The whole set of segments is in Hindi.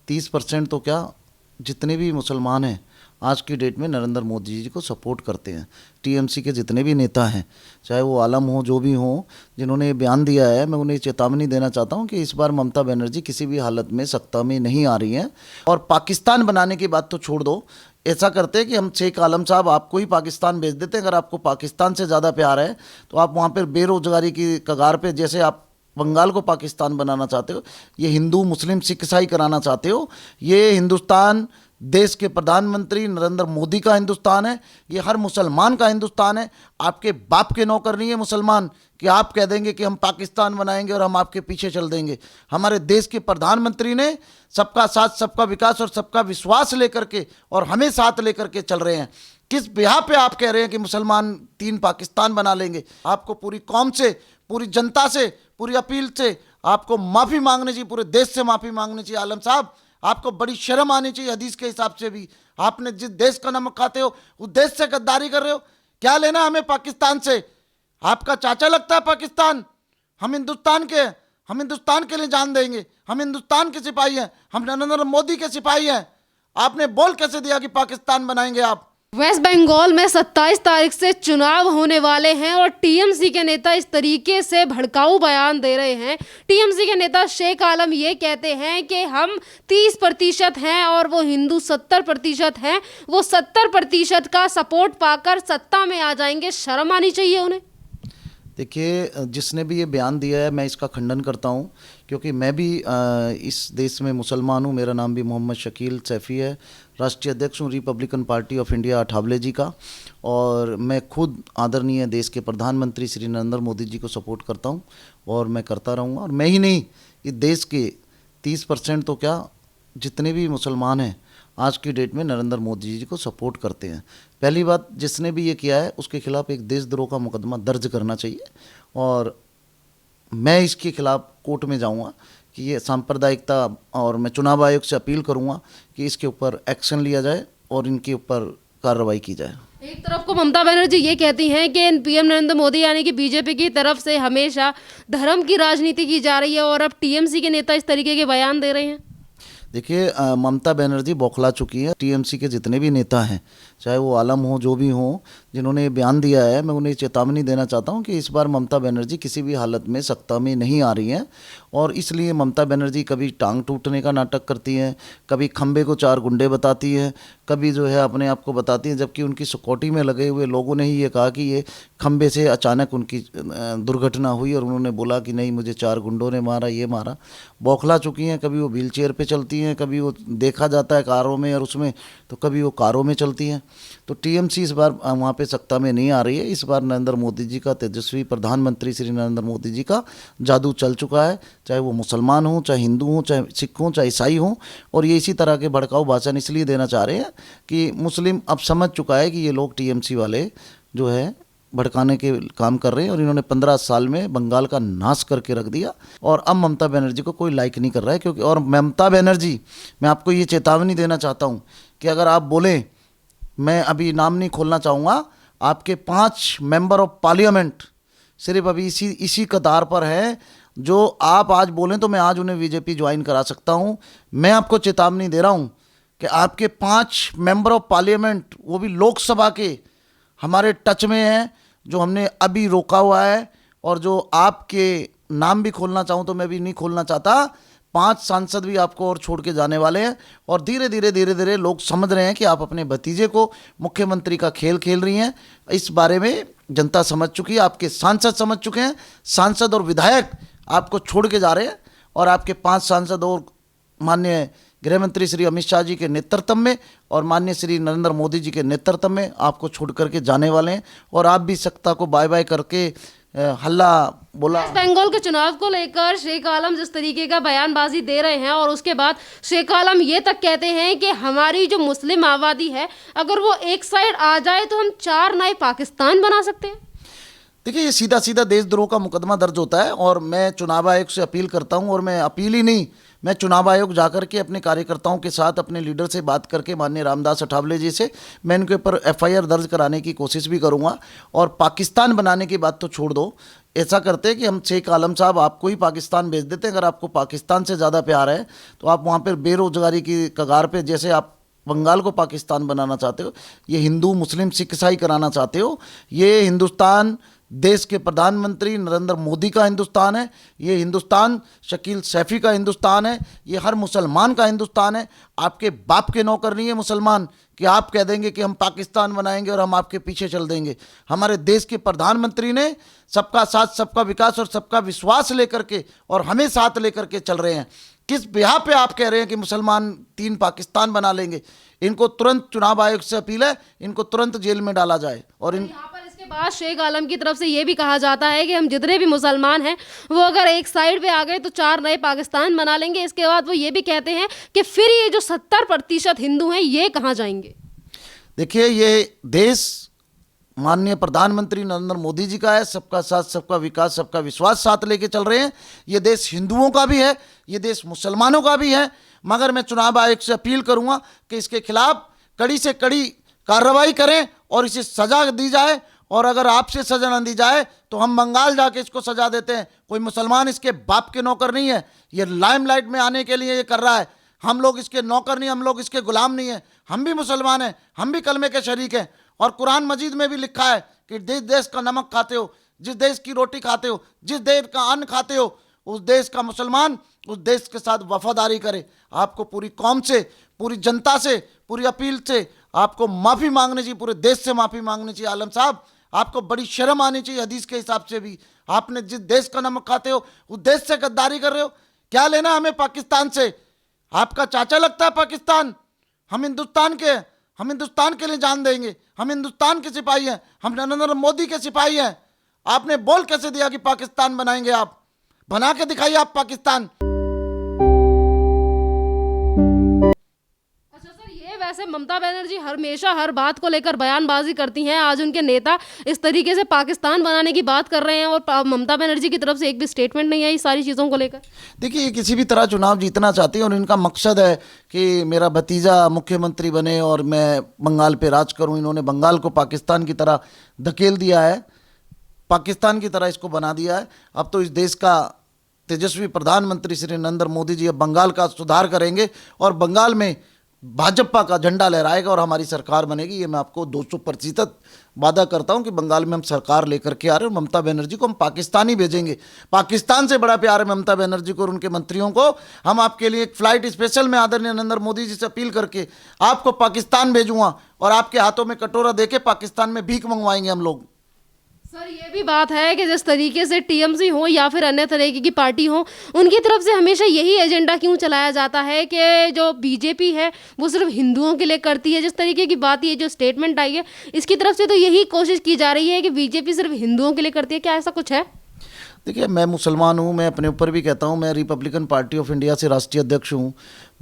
30% तो क्या, जितने भी मुसलमान हैं आज की डेट में नरेंद्र मोदी जी को सपोर्ट करते हैं। टीएमसी के जितने भी नेता हैं, चाहे वो आलम हो, जो भी हो, जिन्होंने ये बयान दिया है, मैं उन्हें चेतावनी देना चाहता हूं कि इस बार ममता बनर्जी किसी भी हालत में सत्ता में नहीं आ रही हैं। और पाकिस्तान बनाने की बात तो छोड़ दो, ऐसा करते हैं कि हम शेख आलम साहब आपको ही पाकिस्तान भेज देते हैं। अगर आपको पाकिस्तान से ज़्यादा प्यार है तो आप वहाँ पर बेरोजगारी की कगार पे, जैसे आप बंगाल को पाकिस्तान बनाना चाहते हो, ये हिंदू मुस्लिम सिख ईसाई कराना चाहते हो, ये हिंदुस्तान देश के प्रधानमंत्री नरेंद्र मोदी का हिंदुस्तान है, ये हर मुसलमान का हिंदुस्तान है। आपके बाप के नौकर नहीं है मुसलमान कि आप कह देंगे कि हम पाकिस्तान बनाएंगे और हम आपके पीछे चल देंगे। हमारे देश के प्रधानमंत्री ने सबका साथ, सबका विकास और सबका विश्वास लेकर के और हमें साथ लेकर के चल रहे हैं। किस बिहा पे आप कह रहे हैं कि मुसलमान 3 पाकिस्तान बना लेंगे? आपको पूरी कौम से, पूरी जनता से, पूरी अपील से आपको माफ़ी मांगनी चाहिए, पूरे देश से माफ़ी मांगनी चाहिए। आलम साहब, आपको बड़ी शर्म आनी चाहिए। हदीस के हिसाब से भी आपने जिस देश का नमक खाते हो उस देश से गद्दारी कर रहे हो। क्या लेना हमें पाकिस्तान से? आपका चाचा लगता है पाकिस्तान? हम हिंदुस्तान के हैं, हम हिंदुस्तान के लिए जान देंगे, हम हिंदुस्तान के सिपाही हैं, हम नरेंद्र मोदी के सिपाही हैं। आपने बोल कैसे दिया कि पाकिस्तान बनाएंगे आप? वेस्ट बंगाल में 27 तारीख से चुनाव होने वाले हैं और टीएमसी के नेता इस तरीके से भड़काऊ बयान दे रहे हैं। टीएमसी के नेता शेख आलम ये कहते हैं कि हम 30% हैं और वो हिंदू 70% हैं। वो 70% का सपोर्ट पाकर सत्ता में आ जाएंगे। शर्म आनी चाहिए उन्हें। देखिए, जिसने भी ये बयान दिया है मैं इसका खंडन करता हूँ, क्योंकि मैं भी इस देश में मुसलमान हूँ। मेरा नाम भी मोहम्मद शकील सैफ़ी है, राष्ट्रीय अध्यक्ष हूँ Republican party of India Athawale ji का। और मैं खुद आदरणीय देश के प्रधानमंत्री श्री नरेंद्र मोदी जी को सपोर्ट करता हूँ और मैं करता रहूँगा। और मैं ही नहीं, इस देश के 30% तो क्या, जितने भी मुसलमान हैं आज की डेट में नरेंद्र मोदी जी को सपोर्ट करते हैं। पहली बात, जिसने भी ये किया है उसके खिलाफ एक देशद्रोह का मुकदमा दर्ज करना चाहिए और मैं इसके खिलाफ कोर्ट में जाऊंगा कि ये सांप्रदायिकता, और मैं चुनाव आयोग से अपील करूंगा कि इसके ऊपर एक्शन लिया जाए और इनके ऊपर कार्रवाई की जाए। एक तरफ को ममता बनर्जी ये कहती हैं कि पीएम नरेंद्र मोदी यानी कि बीजेपी की तरफ से हमेशा धर्म की राजनीति की जा रही है और अब टीएमसी के नेता इस तरीके के बयान दे रहे हैं। देखिए, ममता बनर्जी बौखला चुकी है। टीएमसी के जितने भी नेता हैं, चाहे वो आलम हो, जो भी हो, जिन्होंने ये बयान दिया है, मैं उन्हें चेतावनी देना चाहता हूं कि इस बार ममता बनर्जी किसी भी हालत में सत्ता में नहीं आ रही हैं। और इसलिए ममता बनर्जी कभी टांग टूटने का नाटक करती हैं, कभी खंबे को 4 गुंडे बताती हैं, कभी जो है अपने आप को बताती हैं, जबकि उनकी सिक्योरिटी में लगे हुए लोगों ने ही ये कहा कि ये खंबे से अचानक उनकी दुर्घटना हुई और उन्होंने बोला कि नहीं, मुझे 4 गुंडों ने मारा, ये मारा। बौखला चुकी हैं। कभी वो व्हील चेयर पर चलती हैं, कभी वो देखा जाता है कारों में और उसमें, तो कभी वो कारों में चलती हैं। तो टीएमसी इस बार वहाँ पे सत्ता में नहीं आ रही है। इस बार नरेंद्र मोदी जी का, तेजस्वी प्रधानमंत्री श्री नरेंद्र मोदी जी का जादू चल चुका है, चाहे वो मुसलमान हों, चाहे हिंदू हों, चाहे सिख हों, चाहे ईसाई हों। और ये इसी तरह के भड़काऊ भाषण इसलिए देना चाह रहे हैं कि मुस्लिम अब समझ चुका है कि ये लोग टीएमसी वाले जो है भड़काने के काम कर रहे हैं और इन्होंने 15 साल में बंगाल का नाश करके रख दिया और अब ममता बनर्जी को कोई लाइक नहीं कर रहा है। क्योंकि और ममता बनर्जी, मैं आपको ये चेतावनी देना चाहता हूँ कि अगर आप बोलें, मैं अभी नाम नहीं खोलना चाहूँगा, आपके 5 मेंबर ऑफ पार्लियामेंट सिर्फ अभी इसी कतार पर है जो आप आज बोलें तो मैं आज उन्हें बीजेपी ज्वाइन करा सकता हूँ। मैं आपको चेतावनी दे रहा हूँ कि आपके 5 मेंबर ऑफ पार्लियामेंट, वो भी लोकसभा के, हमारे टच में हैं, जो हमने अभी रोका हुआ है। और जो आपके नाम भी खोलना चाहूँ तो मैं भी नहीं खोलना चाहता, 5 सांसद भी आपको और छोड़ के जाने वाले हैं। और धीरे धीरे लोग समझ रहे हैं कि आप अपने भतीजे को मुख्यमंत्री का खेल खेल रही हैं। इस बारे में जनता समझ चुकी है, आपके सांसद समझ चुके हैं। सांसद और विधायक आपको छोड़ के जा रहे हैं और आपके 5 सांसद और माननीय गृह मंत्री श्री अमित शाह जी के नेतृत्व में और माननीय श्री नरेंद्र मोदी जी के नेतृत्व में आपको छोड़ करके जाने वाले हैं। और आप भी सत्ता को बाय बाय करके हल्ला बोला। वेस्ट बंगाल के चुनाव को लेकर शेख आलम जिस तरीके का बयानबाजी दे रहे हैं और उसके बाद शेख आलम ये तक कहते हैं कि हमारी जो मुस्लिम आबादी है, अगर वो एक साइड आ जाए तो हम 4 नए पाकिस्तान बना सकते हैं। देखिए, ये सीधा सीधा देशद्रोह का मुकदमा दर्ज होता है और मैं चुनाव आयोग से अपील करता हूं। और मैं अपील ही नहीं, मैं चुनाव आयोग जाकर के अपने कार्यकर्ताओं के साथ, अपने लीडर से बात करके, माननीय रामदास अठावले जी से, मैं इनके ऊपर एफआईआर दर्ज कराने की कोशिश भी करूंगा। और पाकिस्तान बनाने की बात तो छोड़ दो, ऐसा करते हैं कि हम शेख आलम साहब आपको ही पाकिस्तान भेज देते हैं। अगर आपको पाकिस्तान से ज़्यादा प्यार है तो आप वहाँ पर बेरोजगारी की कगार पे, जैसे आप बंगाल को पाकिस्तान बनाना चाहते हो, ये हिंदू मुस्लिम सिख ईसाई कराना चाहते हो, ये हिंदुस्तान देश के प्रधानमंत्री नरेंद्र मोदी का हिंदुस्तान है, ये हिंदुस्तान शकील सैफी का हिंदुस्तान है, ये हर मुसलमान का हिंदुस्तान है। आपके बाप के नौकर नहीं है मुसलमान कि आप कह देंगे कि हम पाकिस्तान बनाएंगे और हम आपके पीछे चल देंगे। हमारे देश के प्रधानमंत्री ने सबका साथ सबका विकास और सबका विश्वास लेकर के और हमें साथ लेकर के चल रहे हैं। किस बिहा पे आप कह रहे हैं कि मुसलमान 3 पाकिस्तान बना लेंगे? इनको तुरंत चुनाव आयोग से अपील है, इनको तुरंत जेल में डाला जाए। और यहाँ पर इसके बाद शेख आलम की तरफ से ये भी कहा जाता है कि हम जितने भी मुसलमान हैं वो अगर एक साइड पे आ गए तो 4 नए पाकिस्तान बना लेंगे। इसके बाद वो ये भी कहते हैं कि फिर ये जो 70% हिंदू हैं ये कहाँ जाएंगे? देखिए, ये देश माननीय प्रधानमंत्री नरेंद्र मोदी जी का है, सबका साथ सबका विकास सबका विश्वास साथ लेके चल रहे हैं। ये देश हिंदुओं का भी है, ये देश मुसलमानों का भी है। मगर मैं चुनाव आयोग से अपील करूंगा कि इसके खिलाफ कड़ी से कड़ी कार्रवाई करें और इसे सजा दी जाए। और अगर आपसे सजा न दी जाए तो हम बंगाल जाके इसको सजा देते हैं। कोई मुसलमान इसके बाप के नौकर नहीं है, ये लाइमलाइट में आने के लिए ये कर रहा है। हम लोग इसके नौकर नहीं, हम लोग इसके गुलाम नहीं है। हम भी मुसलमान हैं, हम भी कलमे के शरीक हैं। और कुरान मजीद में भी लिखा है कि जिस देश का नमक खाते हो, जिस देश की रोटी खाते हो, जिस देश का अन्न खाते हो, उस देश का मुसलमान उस देश के साथ वफादारी करे। आपको पूरी कौम से, पूरी जनता से, पूरी अपील से आपको माफ़ी मांगनी चाहिए, पूरे देश से माफ़ी मांगनी चाहिए। आलम साहब, आपको बड़ी शर्म आनी चाहिए। हदीस के हिसाब से भी आपने जिस देश का नमक खाते हो उस देश से गद्दारी कर रहे हो। क्या लेना हमें पाकिस्तान से? आपका चाचा लगता है पाकिस्तान? हम हिंदुस्तान के हैं, हम हिंदुस्तान के लिए जान देंगे। हम हिंदुस्तान के सिपाही हैं, हम नरेंद्र मोदी के सिपाही हैं। आपने बोल कैसे दिया कि पाकिस्तान बनाएंगे? आप बना के दिखाइए आप पाकिस्तान। अच्छा सर, ये वैसे ममता बनर्जी हमेशा हर बात को लेकर बयानबाजी करती हैं। आज उनके नेता इस तरीके से पाकिस्तान बनाने की बात कर रहे हैं और ममता बनर्जी की तरफ से एक भी स्टेटमेंट नहीं आई सारी चीज़ों को लेकर। देखिए, ये किसी भी तरह चुनाव जीतना चाहती है और इनका मकसद है कि मेरा भतीजा मुख्यमंत्री बने और मैं बंगाल पे राज करूं। इन्होंने बंगाल को पाकिस्तान की तरह धकेल दिया है, पाकिस्तान की तरह इसको बना दिया है। अब तो इस देश का तेजस्वी प्रधानमंत्री श्री नरेंद्र मोदी जी अब बंगाल का सुधार करेंगे और बंगाल में भाजपा का झंडा लहराएगा और हमारी सरकार बनेगी। ये मैं आपको 200% वादा करता हूं कि बंगाल में हम सरकार लेकर के आ रहे हैं और ममता बनर्जी को हम पाकिस्तान ही भेजेंगे। पाकिस्तान से बड़ा प्यार है ममता बनर्जी को और उनके मंत्रियों को। हम आपके लिए एक फ्लाइट स्पेशल में आदरणीय नरेंद्र मोदी जी से अपील करके आपको पाकिस्तान भेजूंगा और आपके हाथों में कटोरा देके पाकिस्तान में भीख मंगवाएंगे हम लोग। सर, ये भी बात है कि जिस तरीके से टीएमसी हो या फिर अन्य तरीके की पार्टी हो, उनकी तरफ से हमेशा यही एजेंडा क्यों चलाया जाता है कि जो बीजेपी है वो सिर्फ हिंदुओं के लिए करती है? जिस तरीके की बात, ये जो स्टेटमेंट आई है, इसकी तरफ से तो यही कोशिश की जा रही है कि बीजेपी सिर्फ हिंदुओं के लिए करती है। क्या ऐसा कुछ है? देखिए, मैं मुसलमान हूँ, मैं अपने ऊपर भी कहता हूँ, मैं रिपब्लिकन पार्टी ऑफ इंडिया से राष्ट्रीय अध्यक्ष हूँ।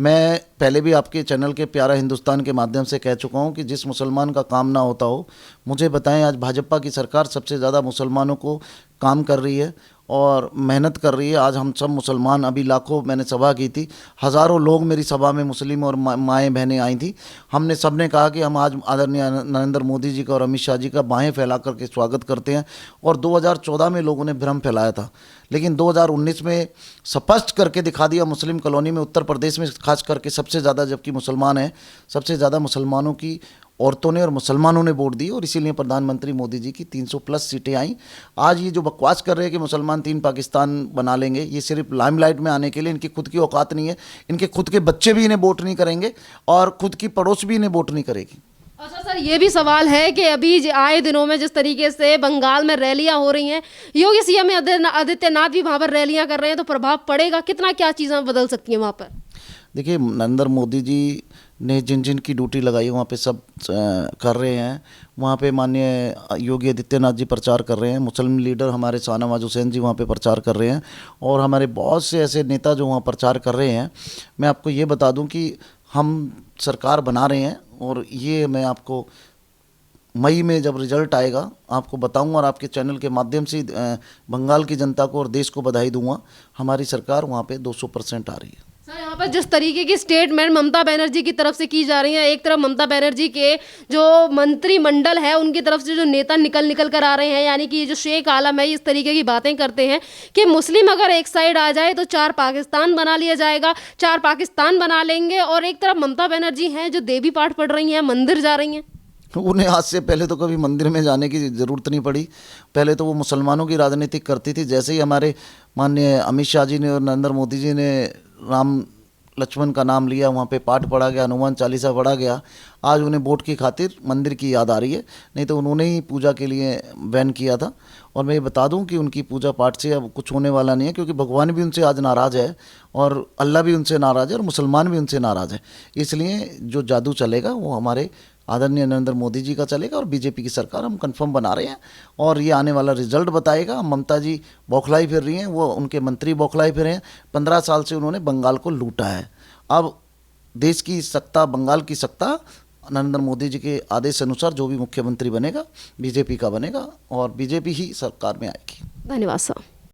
मैं पहले भी आपके चैनल के प्यारा हिंदुस्तान के माध्यम से कह चुका हूँ कि जिस मुसलमान का काम ना होता हो मुझे बताएं। आज भाजपा की सरकार सबसे ज़्यादा मुसलमानों को काम कर रही है और मेहनत कर रही है। आज हम सब मुसलमान, अभी लाखों, मैंने सभा की थी, हज़ारों लोग मेरी सभा में मुस्लिम और माएँ बहनें आई थी। हमने सब ने कहा कि हम आज आदरणीय नरेंद्र मोदी जी का और अमित शाह जी का बाहें फैला करके स्वागत करते हैं। और 2014 में लोगों ने भ्रम फैलाया था, लेकिन 2019 में स्पष्ट करके दिखा दिया। मुस्लिम कॉलोनी में उत्तर प्रदेश में खास करके सबसे ज़्यादा, जबकि मुसलमान हैं, सबसे ज़्यादा मुसलमानों की औरतों ने और मुसलमानों ने वोट दी और इसीलिए प्रधानमंत्री मोदी जी की 300+ सीटें आई। आज ये जो बकवास कर रहे हैं कि मुसलमान 3 पाकिस्तान बना लेंगे, ये सिर्फ लाइमलाइट में आने के लिए। इनकी खुद की औकात नहीं है, इनके खुद के बच्चे भी इन्हें वोट नहीं करेंगे और खुद की पड़ोस भी इन्हें वोट नहीं करेगी। अच्छा सर, ये भी सवाल है कि अभी आए दिनों में जिस तरीके से बंगाल में रैलियां हो रही हैं, योगी सीएम आदित्यनाथ भी वहाँ पर रैलियां कर रहे हैं, तो प्रभाव पड़ेगा कितना? क्या चीज़ें बदल सकती हैं वहाँ पर? देखिए, नरेंद्र मोदी जी ने जिन जिन की ड्यूटी लगाई वहाँ पे सब कर रहे हैं। वहाँ पे माननीय योगी आदित्यनाथ जी प्रचार कर रहे हैं, मुस्लिम लीडर हमारे शाहनवाज हुसैन जी वहाँ पे प्रचार कर रहे हैं और हमारे बहुत से ऐसे नेता जो वहाँ प्रचार कर रहे हैं। मैं आपको ये बता दूं कि हम सरकार बना रहे हैं और ये मैं आपको मई में जब रिजल्ट आएगा आपको बताऊंगा और आपके चैनल के माध्यम से बंगाल की जनता को और देश को बधाई दूंगा। हमारी सरकार वहाँ पे 200% आ रही है। हाँ, यहाँ पर जिस तरीके की स्टेटमेंट ममता बनर्जी की तरफ से की जा रही है, एक तरफ ममता बनर्जी के जो मंत्रिमंडल है उनकी तरफ से जो नेता निकल कर आ रहे हैं, यानी कि ये जो शेख आलम है इस तरीके की बातें करते हैं कि मुस्लिम अगर एक साइड आ जाए तो 4 पाकिस्तान बना लिया जाएगा, 4 पाकिस्तान बना लेंगे। और एक तरफ ममता बनर्जी हैं जो देवी पाठ पढ़ रही हैं, मंदिर जा रही हैं। उन्हें आज से पहले तो कभी मंदिर में जाने की ज़रूरत नहीं पड़ी। पहले तो वो मुसलमानों की राजनीति करती थी। जैसे ही हमारे माननीय अमित शाह जी ने और नरेंद्र मोदी जी ने राम लक्ष्मण का नाम लिया, वहाँ पे पाठ पढ़ा गया, हनुमान चालीसा पढ़ा गया, आज उन्हें वोट की खातिर मंदिर की याद आ रही है। नहीं तो उन्होंने ही पूजा के लिए बैन किया था। और मैं ये बता दूं कि उनकी पूजा पाठ से अब कुछ होने वाला नहीं है, क्योंकि भगवान भी उनसे आज नाराज़ है और अल्लाह भी उनसे नाराज़ है और मुसलमान भी उनसे नाराज़ है। इसलिए जो जादू चलेगा वो हमारे आदरणीय नरेंद्र मोदी जी का चलेगा और बीजेपी की सरकार हम कंफर्म बना रहे हैं। और ये आने वाला रिजल्ट बताएगा। ममता जी बौखलाई फिर रही हैं, वो उनके मंत्री बौखलाई फिर हैं। 15 साल से उन्होंने बंगाल को लूटा है। अब देश की सत्ता, बंगाल की सत्ता नरेंद्र मोदी जी के आदेश अनुसार जो भी मुख्यमंत्री बनेगा बीजेपी का बनेगा और बीजेपी ही सरकार में आएगी। धन्यवाद सर।